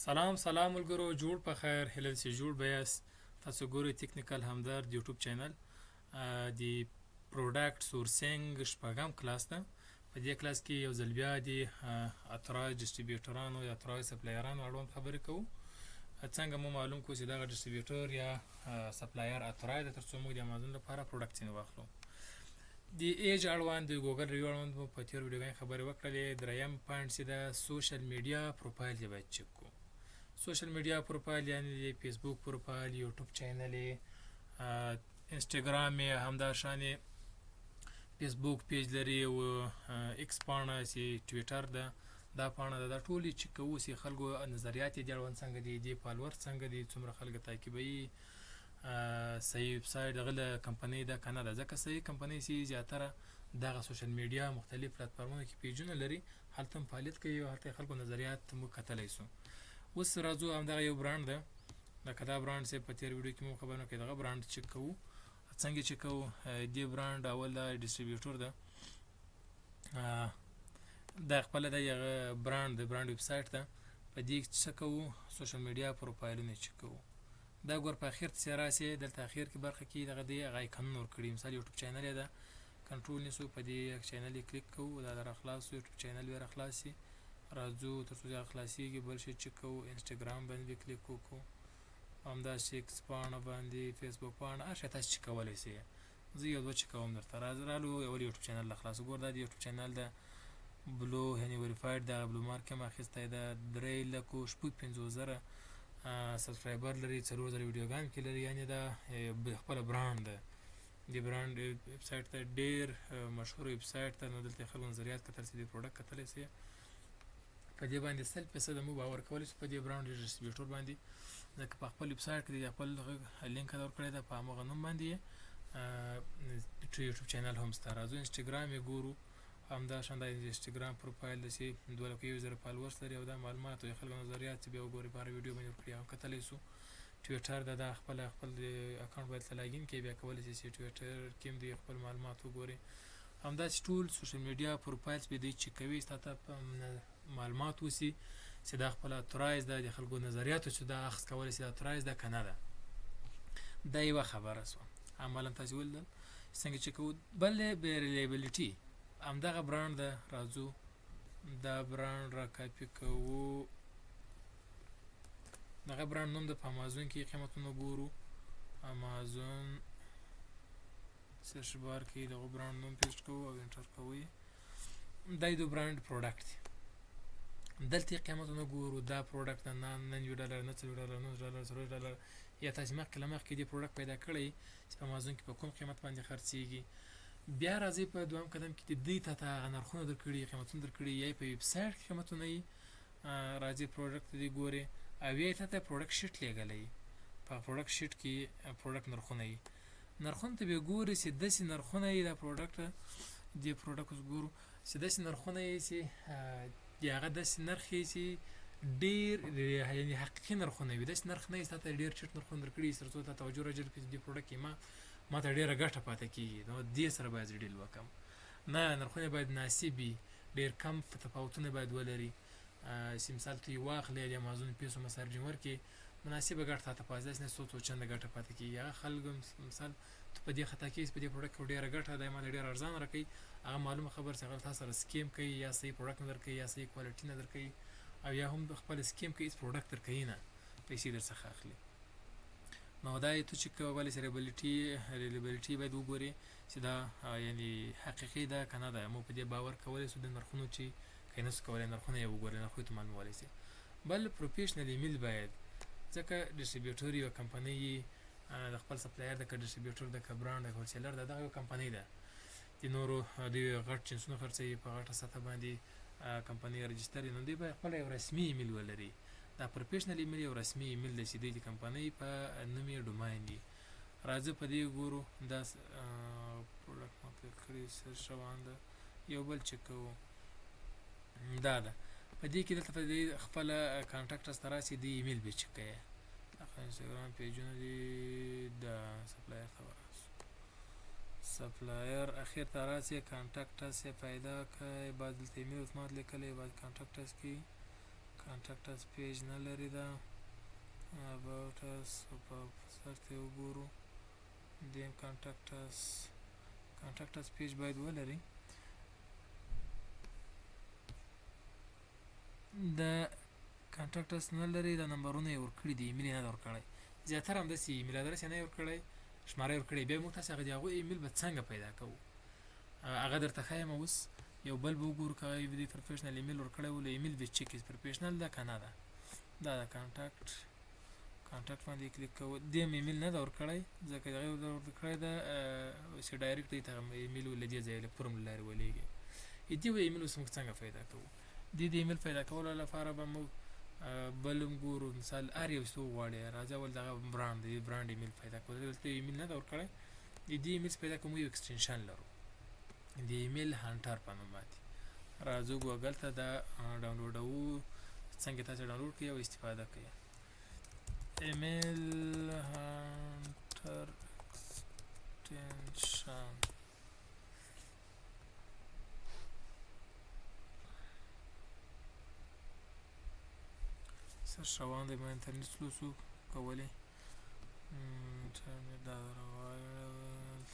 سلام سلام ملګرو، جوړ په خیر، هیله چې جوړ به یاست. تاسو ګورئ تکنیکل همدرد یوټیوب چینل. د پروډکټ سورسینګ شپږم کلاس ده. په دې کلاس کې یو ځل بیا د اترایز ډسټریبیوټرانو یا اترایز سپلایرانو اړوند خبرې کوو. څنګه مو معلوم کړو چې دغه ډسټریبیوټر یا سپلایر اترایز ده، ترڅو موږ د امازون لپاره پروډکټ ځینې واخلو. د ایج اړوند د ګوګل ریویو اړوند مو په تېرو ویډیوګانو خبرې وکړلې. دریم پوینټ چې د سوشل میډیا پروفایل یې باید چک کړو. سوشل میډیا پروفایل یعنی د فیسبوک پروفایل، یوټیوب چینل، انسټاګرام یې همداشانې فیسبوک پیج لري او ایکس پاڼه چې ټویټر ده، دا پاڼه ده. دا ټول یې چک کوو چې خلکو نظریات یې د اړوند څنګه دي، د فالوور څنګه دي، څومره خلک تعقیبوي، صحیح ویب سایټ دغه له کمپنۍ ده که نه ده. ځکه صحیح کمپنۍ چې زیاتره دغه سوشل میډیا مختلف پلیټفارمونو کې پیجونه لري، هلته هم فعالیت کوي او هلته خلکو نظریات موږ کتلی سو. اوس راځو، همدغه یو برانډ ده، لکه دا برانډ چې په تېر ویډیو کې مو خبرونه کوي، دغه برانډ چک کوو. څنګه چک کوو؟ دې برانډ اول دا ډسټریبیوټر ده، دا خپله د هغه برانډ د برانډ ویب سایټ ده. په دې کې څه کوو؟ سوشل میډیا پروفایلونه چک کوو. دا ګور په اخر ته راسي، دلته اخر کې برخه کې دغه دی هغه آیکنونه ورکړي. مثال یوټیوب چینل یې ده، کنټرول نیسو، په دې چینل یې کلیک کوو، دا در خلاص یوټیوب چینل بیا خلاصي. راځو ترڅو دا خلاصیږي، بل شی چک کوو. انسټاګرام باندې کلیک وکړو، همداسې ایکس پاڼه باندې، فیسبوک پاڼه، هر شی تاسو چک کولی شئ. زه یو دوه چکوم درته. رالو اول یوټیوب چینل له خلاصو. ګور دا د یوټیوب چینل ده، بلو یعنې وریفاید ده، بلو مارک هم اخیستی ده، 3,50,000 سبسکرایبر لري، 4,000 ویډیوګان کې لري، یعنې دا خپله برانډ ده. د برانډ ویب سایټ ته ډېر مشهور ویب سایټ ده. نو دلته خلکو نظریات کتل شي، د پروډکټ کتلی شي. په دې باندې 100% مو باور کولی شئ په دې برانډ ډسټریبیوټر باندې، ځکه په خپل ویب سایټ کې د خپل لینک درکړی ده، په همغه نوم باندې یوټیوب چینل هم شته. راځو انسټاګرام یې ګورو، همداشان دا انسټاګرام پروفایل ده چې 2,01,000 فالوورس لري او دا معلومات او خلکو نظریات چې بیا وګورئ په هر ویډیو باندې ورکړي، هم کتلی شو. ټویټر ده، دا خپل اکاونټ باید ته لاګین کړئ، بیا کولی شئ چې ټویټر کې هم د خپل معلومات وګورئ. همداسې ټول سوشل میډیا پروفایلز به دوی چک کوي، ستا ته معلومات وسی چې دا خپله اترایز ده، د خلکو نظریاتو چې دا اخذ کولی شي دا اترایز ده که نه ده. دا یوه خبره شوه. عملا تاسې ولیدل څنګه چک کوو. بل ریلیبلیټي، همدغه برانډ ده. راځو دا برانډ را کاپي کوو. دغه برانډ نوم ده، په امازون کې قیمتونه ګورو. امازون سرچ بار کې دغه برانډ نوم پیسټ کوو او انټر کوئ. دا د برانډ پروډکټ دی. دلته قیمتونه ګورو. دا پروډکټ ده، $9 $9 $9 $3 یا تاسې مخکې له مخکې دې پروډکټ پیدا کړی چې په امازون کې په کوم قیمت باندې خرڅیږي. بیا راځئ په دویم قدم کې دوی ته هغه نرخونه درکړي، قیمتونه درکړي، یا په ویب سایټ کې قیمتونه یي. راځئ پروډکټ دې ګورئ او یا یې ته پروډکټ شیټ لیږلی. په پروډکټ شیټ کې پروډکټ نرخونه یي. نرخونو ته بیا ګورئ چې داسې نرخونه یي دا پروډکټ، دې پروډکټ اوس ګورو چې داسې نرخونه یي چې د هغه داسې نرخ یي چې ډېر یعنې حقیقي نرخونه وي. داسې نرخ نه یي چې تا ته ډېر چټ نرخونه درکړي تر څو ته توجه راجلب کړي چې دې پروډکټ کې ما ته ډېره ګټه پاتې کېږي، نو دې سره باید زه ډیل وکړم. نه، نرخونه باید مناسب وي، ډېر کم تفاوتونه باید ولري. چې مثال ته یې واخلې د امازون پیسو مسارجین ورکړې، مناسبه ګټه تا ته پاتې داسې نه څو چنده ګټه پاتې کېږي. هغه خلک مثال ته په دې خطا کېږي چې په دې پروډکټ کې ډېره ګټه ده، ما ته ډېر ارزانه راکوي. هغه معلومه خبره چې هغه تا سره سکیم کوي، یا صحیح پروډکټ نه درکوي، یا صحیح کوالټي نه درکوي، او یا هم خپل سکیم کوي، هېڅ پروډکټ درکوي نه، پیسې درڅخه اخلي. نو دا یې ته چک کولی شې. ریلیبلیټي باید وګورې چې دا یعنې حقیقي ده که نه ده. موږ په دې باور کولی شو د نرخونو چې که یې نه شو کولی نرخونه یې وګورئ، نرخونو ته معلومولی شي. بل پروفیشنل ایمیل باید، ځکه ډسټریبیوټر یوه کمپنۍ یي، د خپل سپلایر ده، که ډسټریبیوټر ده، که برانډ ده، که هولسیلر ده، دغه یوه کمپنۍ ده. د نورو دوی غټ جنسونه خرڅوي، په غټه سطحه باندې کمپنۍ رجسټر یي، نو دوی باید خپله یو رسمي ایمیل ولري. دا پروفیشنل ایمیل یو رسمي ایمیل دی چې دوی د کمپنۍ په نوم یې ډوماین دي. راځه په دې ګورو. دا پروډکټ ما کلیک کړي، سرچ روان ده. یو بل چک کوو، دا ده. په دې کې دلته په دې خپله کانټاکټس ته راسي، دې ایمیل به چک کوئ. انسټاګرام پیجونه دي، دا سپلایر ته وراسو، سپلایر اخر ته راسي، کانټاکټس یې پیدا کړئ. بعد دلته ایمیل اتمات لیکلی، بعد کانټاکټس کې کانټاکټ اس پیج نه لري دا about us په سر ته وګورو دیم کانټاکټ اس پیج باید ولري د کانټاکټ اس نه لري دا نمبرونه یې ورکړي دي ایمیل نه ورکړی زیاتره هم داسې ایمیل ادرس نه ورکړی شماره ورکړی بیا موږ تاسو هغه د هغه ایمیل به څنګه پیدا کوو هغه درته ښایم اوس یو بل به وګورو که هغه د پروفیشنل ایمیل ورکړی ول ایمیل به چک از پروفیشنل ده که نه ده دا د کانټاکټ باندې کلیک کوو دې ایمیل نه ده ورکړی ځکه هغه ورکړی ده چې ډایرکټ دې ته ایمیل ول دې ځای له فورم لارې ولېږي دې ایمیل اوس موږ څنګه پیدا کوو دې ایمیل پیدا کولو لپاره به موږ بل ګورو مثال هر یو څه غواړي راځه ول دغه برانډ ایمیل پیدا کول دلته ایمیل نه دا ورکړی دې ایمیل پیدا کوم یو ایکستنشن لرو د ایمیل هانټر په نوم باندې راځو ګوګل ته دا ډاونلوډوو څنګه تاسو ډاونلوډ کړئ او استفاده کړئ ایمیل هانټر ایکستنشن سرچ روان دی ما انټرنیټ سلوسو کولی انټرنیټ دا روایت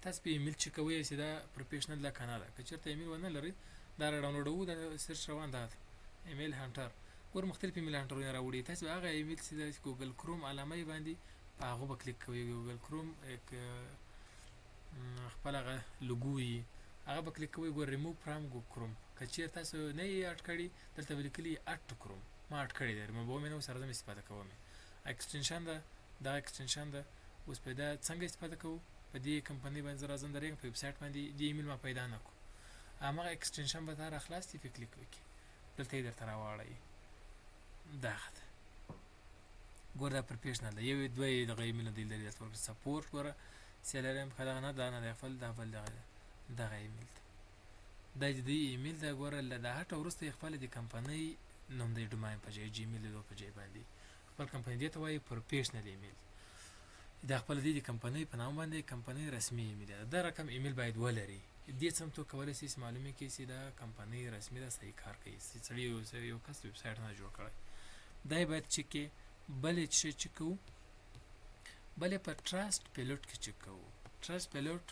تاسو په ایمیل چې کوئ چې دا پروفیشنل ده که نه ده که چېرته ایمیل ونه لرئ دا راډاونلوډوو دا سرچ روان ده ایمیل هانټر ګور مختلف ایمیل هانټرونه راوړي تاسو هغه ایمیل چې د ګوګل کروم علامه یې باندې په هغه به کلیک کوئ ګوګل کروم خپل هغه لوګو یي هغه به کلیک کوئ ګور ریموو فرام ګوګل کروم که چېرته تاسو نه یې اډ کړي دلته به لیکلي اډ ټو کروم ما اډ کړی دی ریموو مې نه اوس راځم استفاده کوم ایکسټنشن ده دا ایکسټنشن ده اوس په دا څنګه استفاده کوو په دې کمپنۍ باندې زه راځم درېږم په ویب سایټ باندې دې ایمیل ما پیدا نه کړو هماغه ایکسټنشن به تا راخلاص دي پې کلیک وکړي دلته یې درته راواړوي دغه ده ګوره دا پروفیشنل ده یو دوه یې دغه ایمیلونه دې لري درته ورکړي سپورټ ګوره CLRM که دغه نه دا نه دی خپل دا بل دغه ایمیل ده دا د دې ایمیل ده ګوره له د هټه وروسته یې خپله د کمپنۍ نوم دی ډوماین په ځای جیمیل د په ځای باندې خپل کمپنۍ دې ته وایي پروفیشنل ایمیل دا خپل د کمپنۍ په نام باندې کمپنۍ رسمي ایمیل ده دا رقم ایمیل باید ولري دې څمتو کولی شي معلومه کړي چې دا کمپنۍ رسمي ده صحیح کار کوي سړي یو کس ویب سایټ نه جوړ کړی دا یې باید چک کړي بل یې څه چک کوو بل یې په ټرسټ پیلوټ کې چک کوو ټرسټ پیلوټ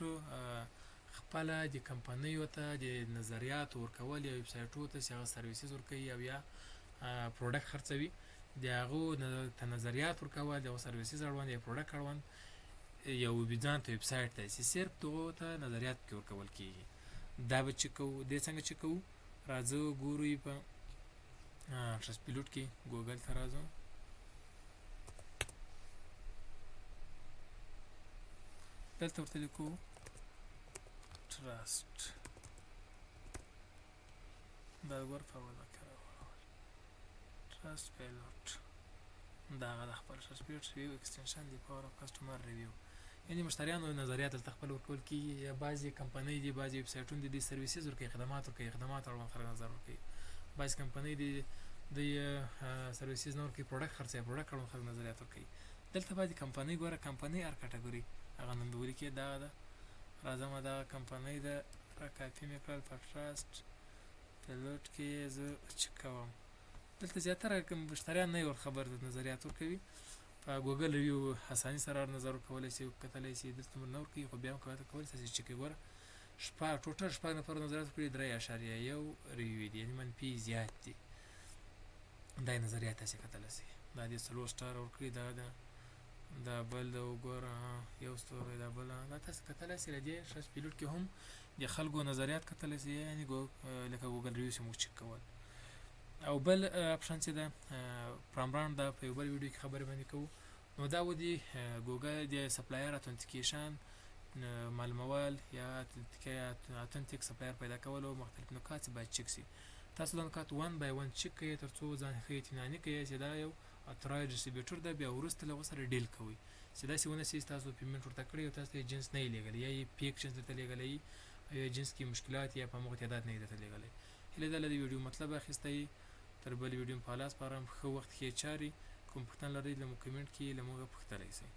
خپله د کمپنیو ته د نظریات ورکول یا ویب سایټو ته چې هغه سرویسز ورکوي او یا پروډکټ خرڅوي د هغو ته نظریات ورکول د هغو سرویسز اړوند یا پروډکټ اړوند یو ځان ته ویب سایټ دی چې صرف دغو ته نظریات پکې ورکول کېږي دا به چک کوو دې څنګه چک کوو راځو ګورو یې په ټرسټ پیلوټ کې ګوګل ته راځو دلته ورته لیکو ټرسټ دا ګور په اوله کې راوړل ټرسټ پیلوټ دا هغه د خپل ټرسټ پیلوټ ریویو ایکسټنشن دی پاور اف کسټمر ریویو یعنې مشتریانو نظریات دلته خپل ورکول کېږي یا بعضې کمپنۍ دي بعضې ویب سایټونه دي دوی سرویسز ورکوي خدمات اړوند خلک نظر ورکوي بعضې کمپنۍ دي دوی سرویسز نه ورکوي پروډکټ خرڅوي پروډکټ اړوند خلک نظریات ورکوي دلته بعضې کمپنۍ ګوره کمپنۍ هر کټګوري هغه نومبوري کې دغه ده راځم دغه کمپنۍ ده راکاپي مې کړل په ټرسټ پیلوټ کې زه چک کوم دلته زیاتره مشتریان نه ور خبر د نظریات ورکوي په ګوګل ریویو اساني سره نظر ورکولی شي کتلی شي دلته نه ورکوي خو بیا هم کولی شي چې ګوره ټوټل شپږ نفر نظریات ورکړي 3.1 ریویو دي یعنې منفي زیات دي دا نظریات تاسې کتلی شي دا دې 4 سټار ورکړي دا بل د وګوره یو ستوری دا بله دا تاسې کتلی شئ له دې ټرسټ پیلوټ کې هم د خلکو نظریات کتلی شئ یعنې لکه ګوګل ریویو چې موږ چک کول او بل اپشن چې ده پرامبران دا په یو بل ویډیو کې خبرې باندې کوو نو دا و د ګوګل د سپلایر اتنټیکیشن معلومول یا اتنټیک سپلایر پیدا کول او مختلف نکات چې باید چک شي تاسو دا نکات 1 by 1 چک کړئ تر څو ځان ښه اطمیناني کړئ چې دا یو اترای ډسټریبیوټر ده بیا وروسته له هغو سره ډیل کوئ چې داسې ونه شي تاسو پیمنټ ورته کړی او تاسو ته جنس نه یې لیږلی یا یې پیک جنس درته لیږلی او یا جنس کې مشکلات یا په همغه تعداد نه یې درته لیږلی هیله ده له دې ویډیو مطلب اخیستی تر بلې ویډیو په لاس پاره ښه وخت کې چاري کوم پوښتنه لرئ له مو کمنټ کې له موږ پوښتلی شئ